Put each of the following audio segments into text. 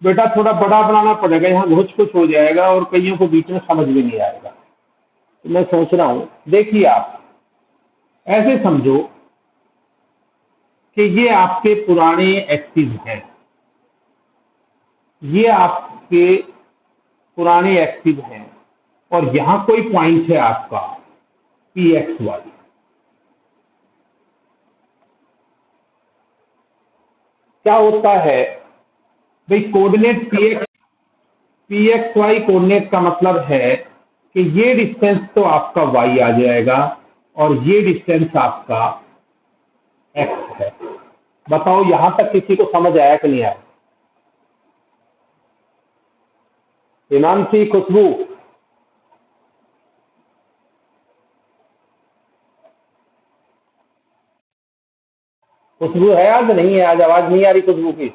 बेटा थोड़ा बड़ा बनाना पड़ेगा, यहाँ घुस कुछ हो जाएगा और कईयों को बीच में समझ भी नहीं आएगा। तो मैं सोच रहा हूँ, देखिए आप ऐसे समझो कि ये आपके पुराने एक्सिस हैं, ये आपके पुराने एक्सिस हैं और यहाँ कोई पॉइंट है आपका पी एक्स वाई। क्या होता है भाई, coordinate P X Y coordinate का मतलब है कि ये डिस्टेंस तो आपका y आ जाएगा और ये डिस्टेंस आपका x है। बताओ यहां तक किसी को समझ आया कि नहीं आया? हिमांशी, खुशबू, खुशबू है आज? नहीं है आज, आवाज नहीं आ रही खुशबू की।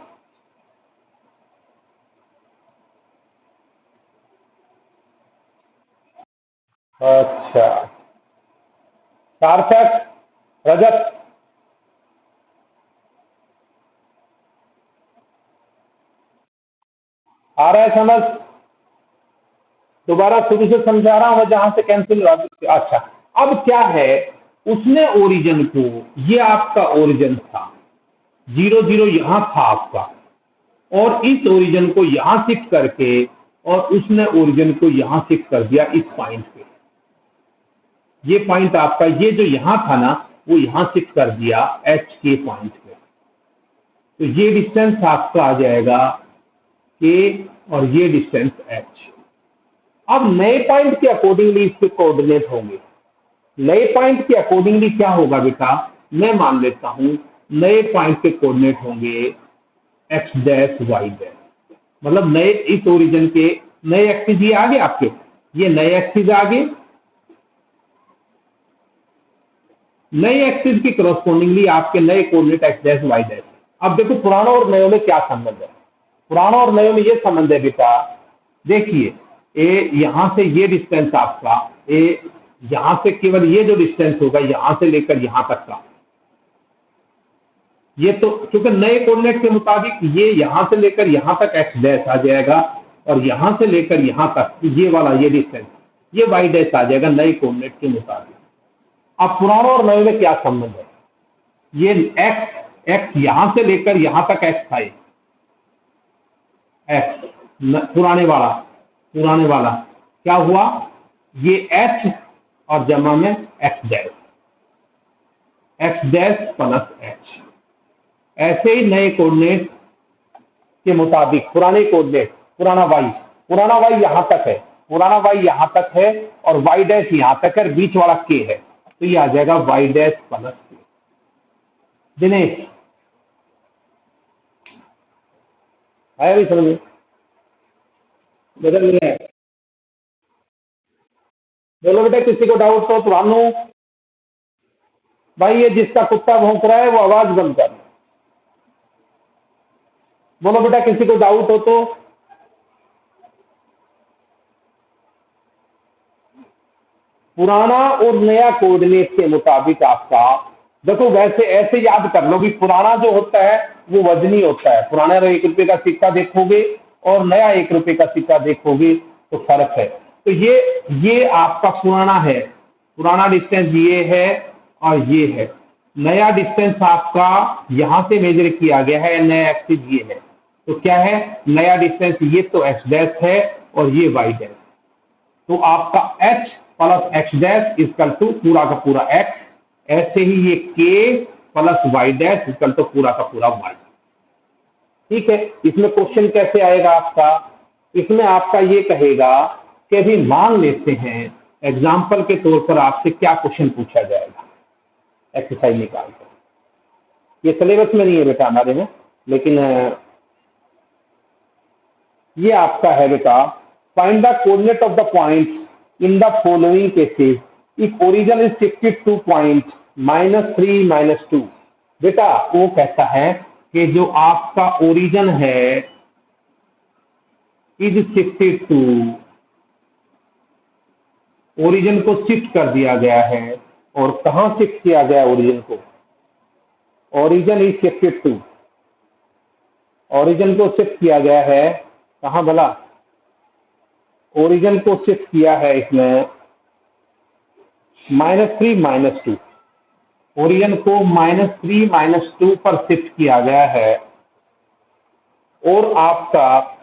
अच्छा, सार्थक, रजत, आ रहा है समझ? दोबारा शुरू से समझा रहा हूं मैं, जहां से कैंसिल। अच्छा, अब क्या है, उसने ओरिजिन को, ये आपका ओरिजिन था, 0 0 यहां था आपका, और इस ओरिजिन को यहां शिफ्ट करके और उसने ओरिजिन को यहां शिफ्ट कर दिया इस पॉइंट पे। ये पॉइंट आपका, ये जो यहां था ना, वो यहां शिफ्ट कर दिया एच के पॉइंट पे। तो ये डिस्टेंस आपका आ जाएगा के और ये डिस्टेंस एच। अब नए पॉइंट के अकॉर्डिंगली इसके कोऑर्डिनेट होंगे। नए पॉइंट के अकॉर्डिंगली क्या होगा बेटा, मैं मान लेता हूं नए पॉइंट के कोऑर्डिनेट होंगे एक्स डैश वाई डैश, मतलब नए इस ओरिजिन के नए एक्सिस ये आगे आपके, ये नए एक्सिस आगे, नए एक्सिस की करस्पॉन्डिंगली आपके नए coordinate X dash Y dash. अब देखो पुराना और नए में क्या संबंध है। पुराना और नए में ये संबंध है बेटा, देखिए ए यहां से ये डिस्टेंस आपका, ए यहां से केवल ये जो डिस्टेंस होगा यहां से लेकर यहां तक का, ये तो क्योंकि नए कोऑर्डिनेट के मुताबिक ये यहां से लेकर यहां तक एक्स डैश आ जाएगा और यहां से लेकर यहां तक ये वाला ये डिस्टेंस ये वाई डैश आ जाएगा नए कोऑर्डिनेट के मुताबिक। अब पुराना और नए में क्या संबंध है, ये एक्स एक्स यहां से लेकर यहां तक एक्स था, एक्स पुराने वाला क्या हुआ, ये एच और जमा में एक्स डैश प्लस एच। ऐसे ही नए कोऑर्डिनेट के मुताबिक पुराने कोऑर्डिनेट, पुराना वाई यहां तक है, पुराना वाई यहां तक है और वाई डैश यहां तक है, बीच वाला के है, तो ये आ जाएगा वाई डैश प्लस के। दिनेश आया भी समझ में? बदल नहीं है? बोलो बेटा, किसी को डाउट तो रानू भाई, ये जिसका कुत्ता भौंक रहा है वो आवाज बंद कर। बोलो बेटा, किसी को डाउट हो तो। पुराना और नया कोऑर्डिनेट के मुताबिक आपका, देखो वैसे ऐसे याद कर लो कि पुराना जो होता है वो वजनी होता है। पुराना 1 रुपए का सिक्का देखोगे और नया 1 रुपए का सिक्का देखोगे तो फर्क है। तो ये आपका पुराना है, पुराना डिस्टेंस ये है और ये है। नया डिस्टेंस आपका यहां से मेजर किया गया है, नया एक्सिस ये है, तो क्या है नया डिस्टेंस, ये तो एक्स डैश है और ये वाई डैश। तो आपका H plus X dash equal to पूरा का पूरा एक्स, ऐसे ही ये K plus Y dash equal to पूरा का पूरा वाई। ठीक है, इसमें क्वेश्चन कैसे आएगा आपका, इसमें आपका ये कहेगा कि अभी मान लेते हैं एग्जाम्पल के तौर पर आपसे क्या क्वेश्चन पूछा जाएगा, एक्सरसाइज निकाल कर। ये सिलेबस में नहीं है बेटा हमारे में, लेकिन ये आपका है बेटा, find the coordinate of the point in the following cases if origin is shifted two point -3 -2। बेटा वो कहता है कि जो आपका ओरिजिन है इज शिफ्टेड टू, ओरिजिन को शिफ्ट कर दिया गया है, और कहां शिफ्ट किया गया ओरिजिन को, origin is shifted to origin को शिफ्ट किया गया है कहाँ भला, ओरिजिन को शिफ्ट किया है इसमें -3 -2, ओरिजिन को -3 -2 पर शिफ्ट किया गया है। और आपका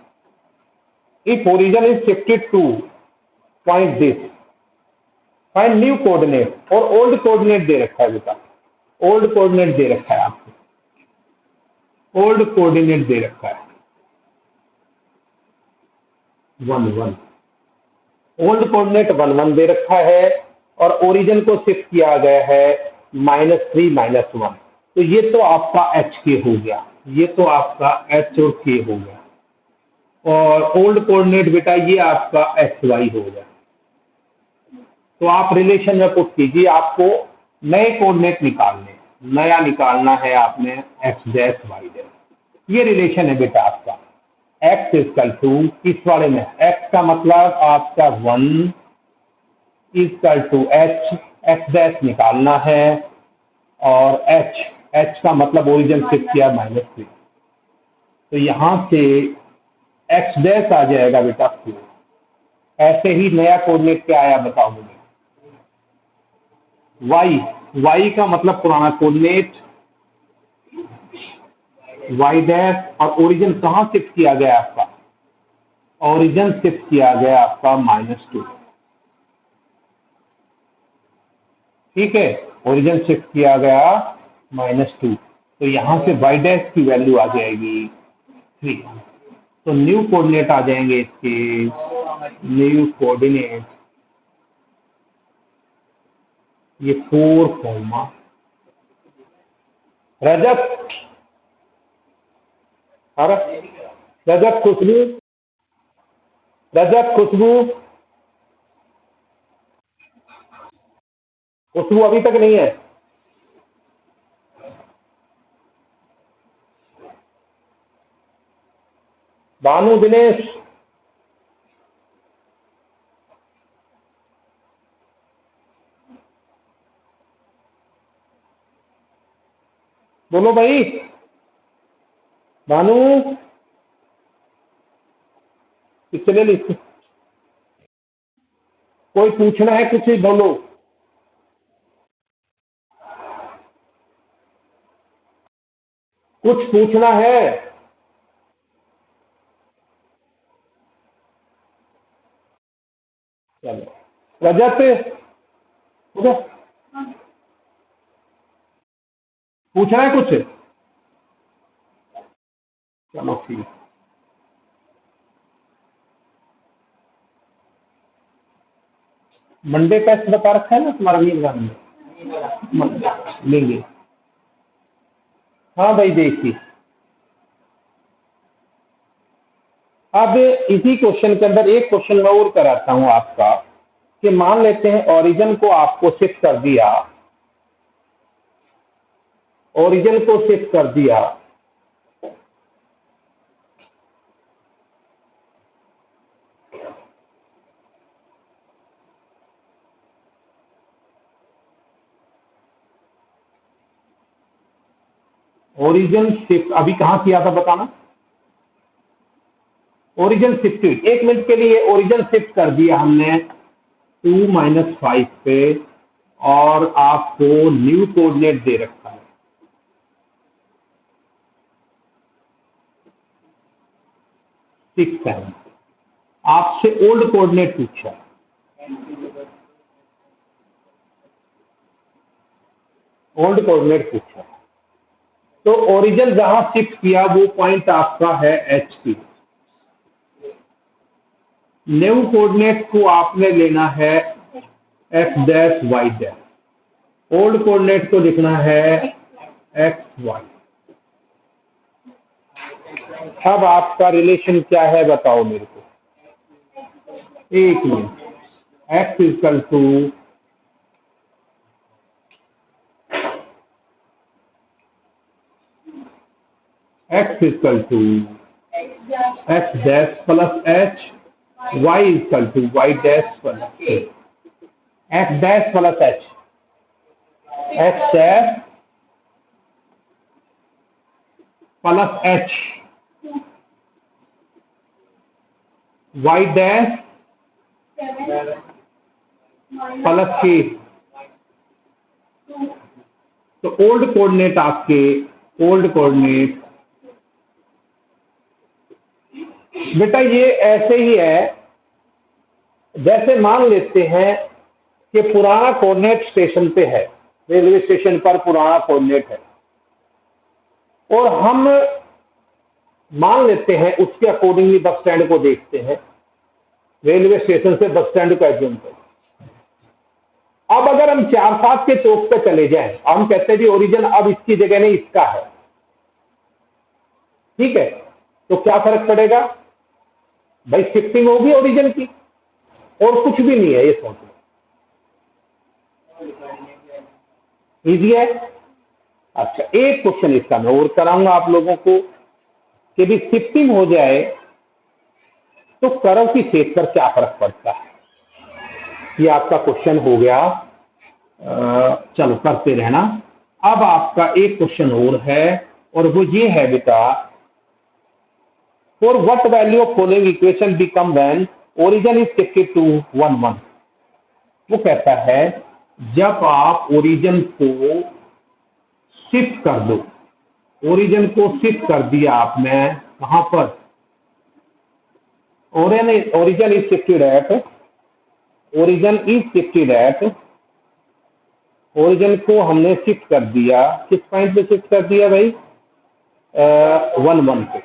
if origin is shifted two point this, find new coordinate, और ओल्ड कोऑर्डिनेट दे रखा है बेटा, ओल्ड कोऑर्डिनेट दे रखा है आपको, ओल्ड कोऑर्डिनेट दे रखा है 1 1, ओल्ड कोऑर्डिनेट 1 1 दे रखा है, और ओरिजिन को शिफ्ट किया गया है -3 -1। तो ये तो आपका एच के हो गया, ये तो आपका एच और के हो गया, और ओल्ड कोऑर्डिनेट बेटा ये आपका एक्स वाई हो गया। तो आप रिलेशन में पुट कीजिए, आपको नए कोऑर्डिनेट निकालने, नया निकालना है आपने एक्स डैश वाई डैश। ये रिलेशन है बेटा आपका x इक्वल टू, इस वाले में x का मतलब आपका 1 equal to h, x dash निकालना है, और h का मतलब ओरिजिन शिफ्ट किया -3, तो यहां से x डैश आ जाएगा बेटा 4। ऐसे ही नया कोऑर्डिनेट क्या आया बताओ मुझे, y का मतलब पुराना कोऑर्डिनेट y डैश, और ओरिजिन कहां शिफ्ट किया गया आपका, ओरिजिन शिफ्ट किया गया आपका -2, ठीक है, ओरिजिन शिफ्ट किया गया -2, तो यहां से y डैश की वैल्यू आ जाएगी 3। तो न्यू कोऑर्डिनेट आ जाएंगे इसके, न्यू कोऑर्डिनेट ये 4, रजत, अरे रजत खुशबू, रजत खुशबू, खुशबू अभी तक नहीं है, भानु दिनेश, बोलो भाई, भानु कितने लिख, कोई पूछना है कुछ ही बोलो, कुछ पूछना है, चलो रजत उधर पूछना है कुछ, चलो ठीक, मंडे टेस्ट बता रखा है ना तुम्हारा वीरवार में, मंडे लेंगे, हाँ भाई देखिए, अब इसी क्वेश्चन के अंदर एक क्वेश्चन मैं और कराता हूं आपका, कि मान लेते हैं ओरिजिन को आपको शिफ्ट कर दिया, ओरिजिन को शिफ्ट कर दिया, ओरिजिन शिफ्ट अभी कहां किया था बताना, ओरिजिन शिफ्टेड, 1 मिनट के लिए ओरिजिन शिफ्ट कर दिया हमने 2 -5 पे, और आपको न्यू कोऑर्डिनेट दे रखा है 6 7, आपसे ओल्ड कोऑर्डिनेट पूछा, ओल्ड कोऑर्डिनेट पूछा, तो ओरिजिन जहां शिफ्ट किया वो पॉइंट आपका है एच पी, न्यू कोऑर्डिनेट को आपने लेना है X dash Y dash, old coordinate को लिखना है एक्स वाई। अब आपका रिलेशन क्या है बताओ मेरे को, एक minute, X equal to X dash plus H, Y equal to Y dash plus X dash plus H, X dash plus H, Y dash plus K. तो ओल्ड कोऑर्डिनेट आपके, ओल्ड कोऑर्डिनेट बेटा ये ऐसे ही है, जैसे मान लेते हैं कि पुराना कोऑर्डिनेट स्टेशन पे है, रेलवे स्टेशन पर पुराना कोऑर्डिनेट है, और हम मान लेते हैं उसके अकॉर्डिंगली बस स्टैंड को देखते हैं, रेलवे स्टेशन से बस स्टैंड को एज्यूम करते हैं। अब अगर हम 4-7 के चौक पे चले जाएं, हम कहते हैं जी ओरिजिन अब इसकी जगह नहीं इसका है, ठीक है, तो क्या फर्क पड़ेगा भाई? शिफ्टिंग होगी ओरिजिन की, और कुछ भी नहीं है, ये सोच लो। इजी है। अच्छा, एक क्वेश्चन इसका मैं और कराऊंगा आप लोगों को कि भी शिफ्टिंग हो जाए तो कर्व की शेप पर क्या फर्क पड़ता है। ये आपका क्वेश्चन हो गया। चलो करते रहना। अब आपका एक क्वेश्चन और है, और वो ये है बेटा, for what value of following equation become when origin is shifted to 1 1। वो कहता है जब आप ओरिजिन को शिफ्ट कर दो, ओरिजिन को शिफ्ट कर दिया आपने कहां पर, origin is shifted at, origin is shifted at, origin को हमने शिफ्ट कर दिया, किस पॉइंट पे शिफ्ट कर दिया भाई? 1 1 पे।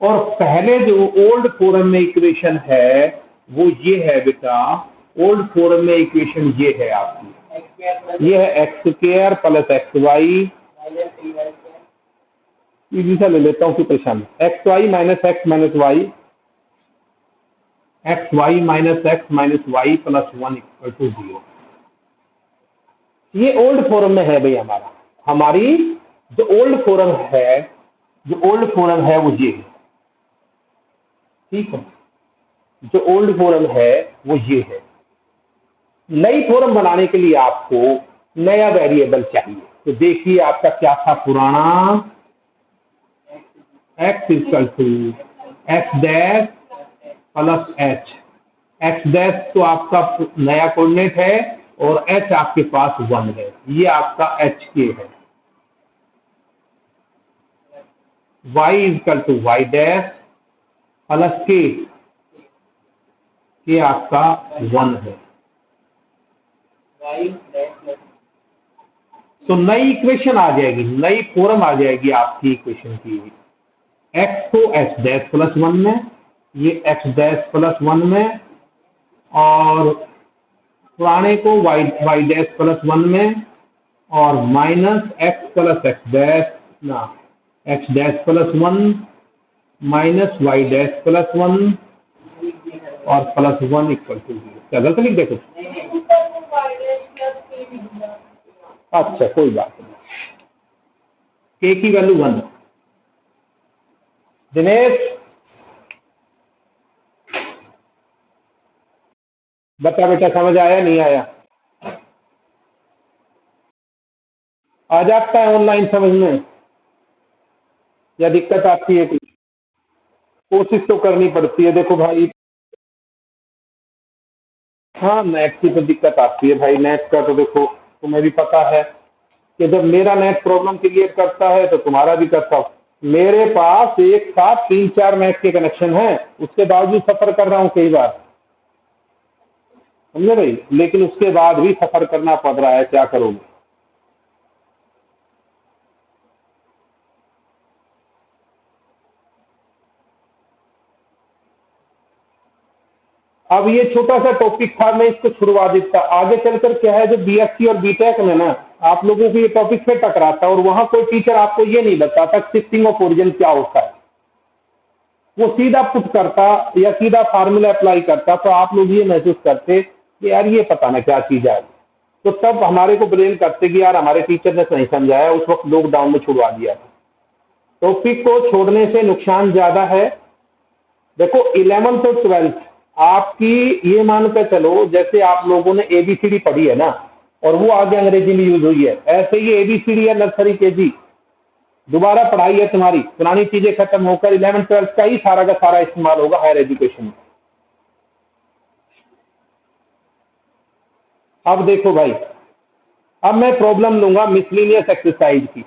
और पहले जो ओल्ड फॉर्म में इक्वेशन है वो ये है बेटा, ओल्ड फॉर्म में इक्वेशन ये है आपकी, ये है X square plus X Y, easy सा ले लेता हूँ कि परेशान, X Y minus X minus Y, X Y minus X minus Y plus 1 equal to 0। ये ओल्ड फॉर्म में है भाई हमारा, हमारी जो ओल्ड फॉर्म है, जो ओल्ड फॉर्म है वो ये है, ठीक है, जो ओल्ड फॉर्म है वो ये है। नई फॉर्म बनाने के लिए आपको नया वेरिएबल चाहिए, तो देखिए आपका क्या था पुराना, x equal to X dash plus H, X dash तो आपका नया कोऑर्डिनेट है और h आपके पास 1 है, ये आपका एच के है। y equal to Y dash plus K आपका 1 है। तो नई इक्वेशन आ जाएगी, नई फॉर्म आ जाएगी आपकी इक्वेशन की, x को x डैश प्लस 1 में, ये x डैश प्लस 1 में, और पुराने को y डैश प्लस 1 में, और minus x plus x dash ना x dash plus 1 minus y dash plus 1 और प्लस 1 इक्वल टू 0। क्या गलत लिख देखो? अच्छा कोई बात नहीं, के की वैल्यू 1। दिनेश बता बेटा, समझ आया नहीं आया? आ जाता है ऑनलाइन समझ में, या दिक्कत आती है? कुछ कोशिश तो करनी पड़ती है। देखो भाई, हाँ नेट की तो दिक्कत आती है भाई, नेट का तो देखो तुम्हें भी पता है कि जब मेरा नेट प्रॉब्लम क्रिएट करता है तो तुम्हारा भी करता हूँ। मेरे पास एक साथ 3-4 नेट के कनेक्शन हैं, उसके बावजूद सफर कर रहा हूँ कई बार, समझे भाई, लेकिन उसके बाद भी सफर करना पड़ रहा है, क्या करोगे। अब ये छोटा सा टॉपिक था, मैं इसको छुड़वा देता। आगे चलकर क्या है, जो बीएससी और बीटेक में ना आप लोगों को ये टॉपिक फिर टकराता, और वहां कोई टीचर आपको ये नहीं बताता शिफ्टिंग ऑफ ओरिजिन क्या होता है, वो सीधा पुट करता या सीधा फार्मूला अप्लाई करता, तो आप लोग ये महसूस करते कि यार ये पता ना क्या चीज है। तो तब हमारे को ब्लेम करते कि यार हमारे टीचर ने नहीं समझाया, उस वक्त लॉकडाउन में छुड़वा दिया। टॉपिक को छोड़ने से नुकसान ज्यादा है। देखो 11th और 12th आपकी, ये मान कर चलो जैसे आप लोगों ने एबीसीडी पढ़ी है ना, और वो आगे अंग्रेजी में यूज हुई है, ऐसे ही एबीसीडी या नर्सरी केजी दोबारा पढ़ाई है तुम्हारी, पुरानी चीजें खत्म होकर 11th-12th का ही सारा का सारा इस्तेमाल होगा हायर एजुकेशन में। अब देखो भाई, अब मैं प्रॉब्लम लूंगा मिसलिनियस एक्सरसाइज की।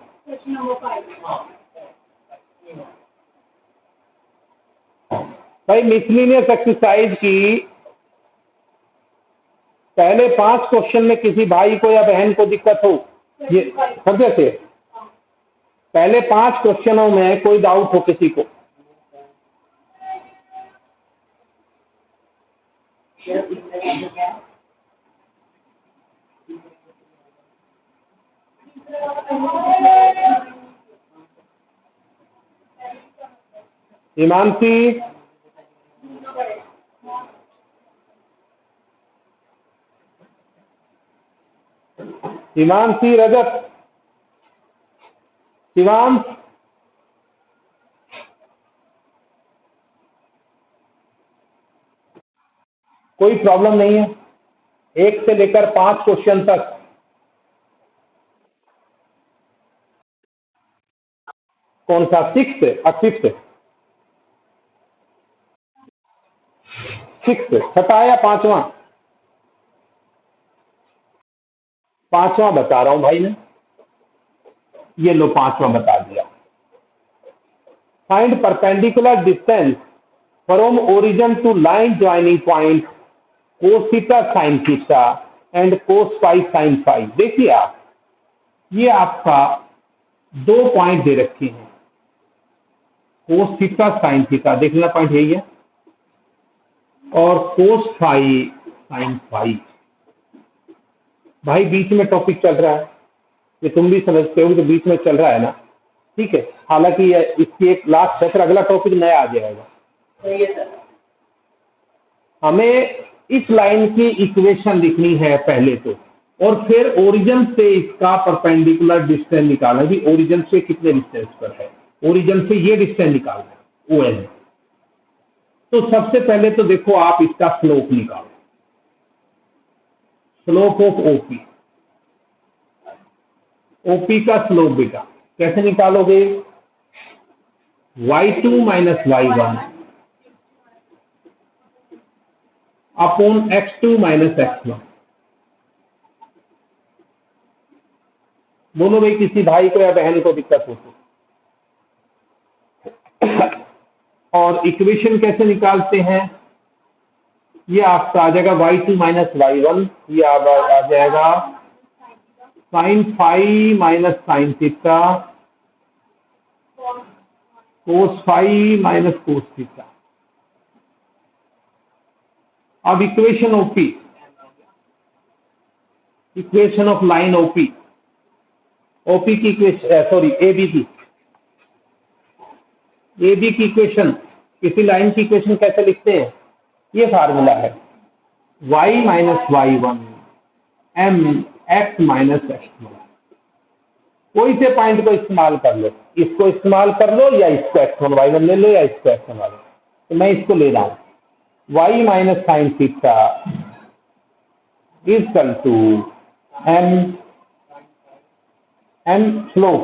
भाई मिसलिनियस एक्सरसाइज की पहले 5 क्वेश्चन में किसी भाई को या बहन को दिक्कत हो, ये समझे से पहले 5 क्वेश्चनों में कोई डाउट हो किसी को? हिमांशी, हिमांशी, रजत, शिवांश, कोई प्रॉब्लम नहीं है? 1 से लेकर 5 क्वेश्चन तक कौन सा? 6 और 5? 6 छठा या 5वां? 5वां बता रहा हूं भाई मैं, ये लो 5वां बता दिया। Find perpendicular distance from origin to line joining point cos theta sin theta and cos phi sin phi. देखिए आप, ये आपका 2 पॉइंट दे रखे हैं, cos थीटा sin थीटा, देखना पॉइंट यही है, और cos फाई sin फाई। भाई बीच में टॉपिक चल रहा है, ये तुम भी समझते हो कि बीच में चल रहा है ना, ठीक है। हालांकि इसकी एक लास्ट है, फिर अगला टॉपिक नया आ जाएगा। हमें इस लाइन की इक्वेशन लिखनी है पहले तो, और फिर ओरिजिन से इसका परपेंडिकुलर डिस्टेंस निकालना कि ओरिजिन से कितने डिस्टेंस पर है, ओरिजिन से ये डिस्टेंस निकालना है, ओ एन। तो सबसे पहले तो देखो आप इसका स्लोप निकालो, स्लोप ऑफ ओपी। ओपी का स्लोप बेटा कैसे निकालोगे? y2 minus y1 upon x2 minus x1। बोलो भाई किसी भाई को या बहन को दिक्कत हो तो। और इक्वेशन कैसे निकालते हैं? ये आपका आ जाएगा y2 माइनस y1, ये आ जाएगा sine phi minus sine theta cos phi minus cos theta. अब equation OP, equation of line OP, OP की इक्वेशन, सॉरी एबी की, एबी की इक्वेशन, किसी लाइन की इक्वेशन कैसे लिखते हैं? ये फार्मूला है y minus y1 m x minus x1। कोई से पॉइंट को इस्तेमाल कर लो, इसको इस्तेमाल कर लो या इसको x1 y1 ले लो या इसको x1 y1। तो मैं इसको ले रहा हूं, y minus sine theta equal to m slope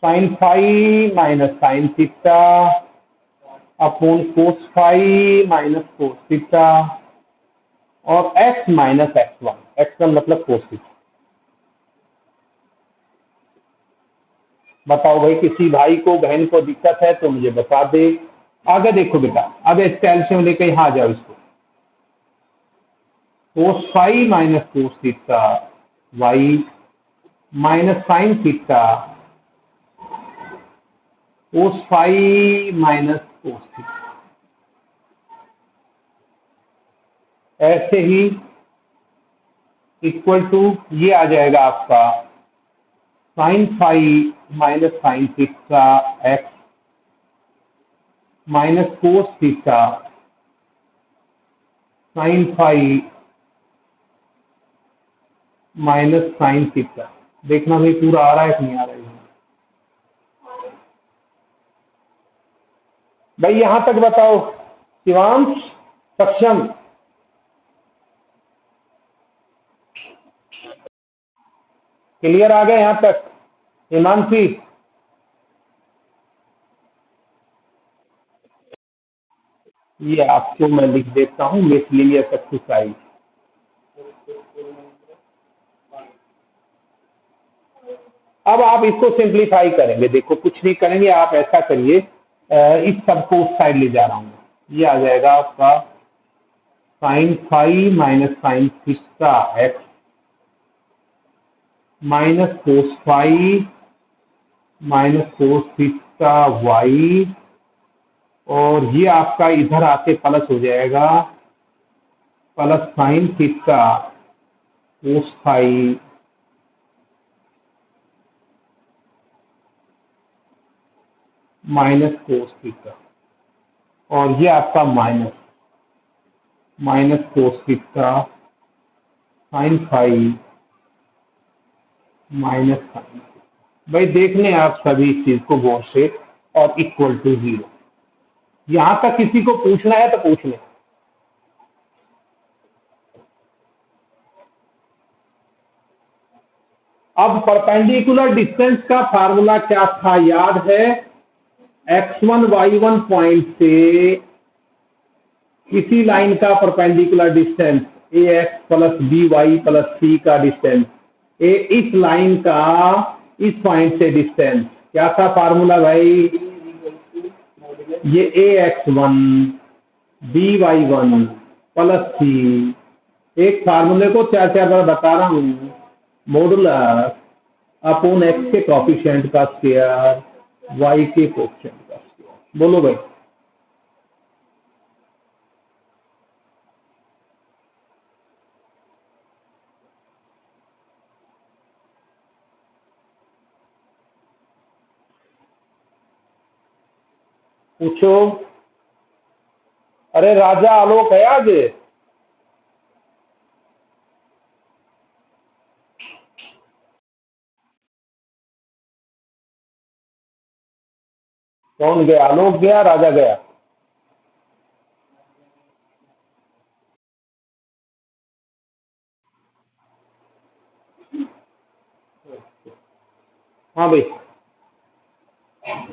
sine phi minus sine theta upon cos phi minus cos theta और x माइनस x1, x1 मतलब कोस थीटा। बताओ भाई किसी भाई को बहन को दिक्कत है तो मुझे बता दे। आगे देखो बेटा, अब इस कैल्शियम लेके यहाँ आ जाओ, इसको cos phi minus cos theta y minus sine theta cos phi minus cos theta. ऐसे ही इक्वल टू ये आ जाएगा आपका sine phi minus sine theta X minus cos theta sine phi minus sine theta. देखना भाई पूरा आ रहा है कि नहीं आ रहा है भाई, यहां तक बताओ शिवांश, सक्षम? क्लियर आ गए यहां तक? हिमांशी, ये आपको मैं लिख देता हूँ मिसलिनियस एक्सरसाइज। अब आप इसको सिंप्लीफाई करेंगे, देखो कुछ नहीं करेंगे, आप ऐसा करिए, इस सबको उस साइड ले जा रहा हूँ, ये आ जाएगा आपका sine five minus sine theta X minus cos five minus cos theta Y, और ये आपका इधर आके प्लस हो जाएगा plus sine theta cos five minus cos theta, और ये आपका minus minus cos theta sine five minus sine. भाई देख लें आप सभी इस चीज को गौर से, और इक्वल टू 0। यहां तक किसी को पूछना है तो पूछ लें। अब परपेंडिकुलर डिस्टेंस का फार्मूला क्या था, याद है? x1 y1 पॉइंट से किसी लाइन का perpendicular distance ax plus by plus c का डिस्टेंस, इस लाइन का इस पॉइंट से डिस्टेंस क्या था फार्मूला भाई? ये ax1 by1 प्लस c, एक फार्मूले को चार चार बार बता रहा हूँ, मॉडुलस अपॉन एक्स के कॉफिशिएंट का स्क्वायर वाई के कोफिशिएंट का स्क्वायर। बोलो भाई। पूछो। अरे राजा आलोक है आज? कौन गया? आलोक गया, राजा गया? हाँ भाई।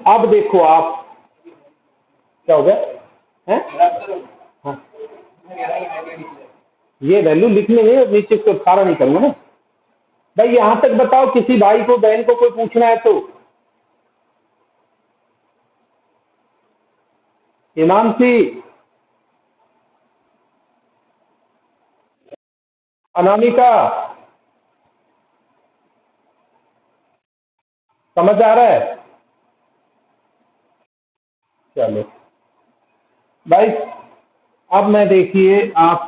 अब देखो आप, क्या हो गया है? हाँ, ये वैल्यू लिख लेंगे, नीचे इसको खारा नहीं करूंगा ना भाई। यहां तक बताओ, किसी भाई को बहन को कोई पूछना है तो। हिमांशी, अनामिका, समझ आ रहा है? चलो भाई, अब मैं देखिए आप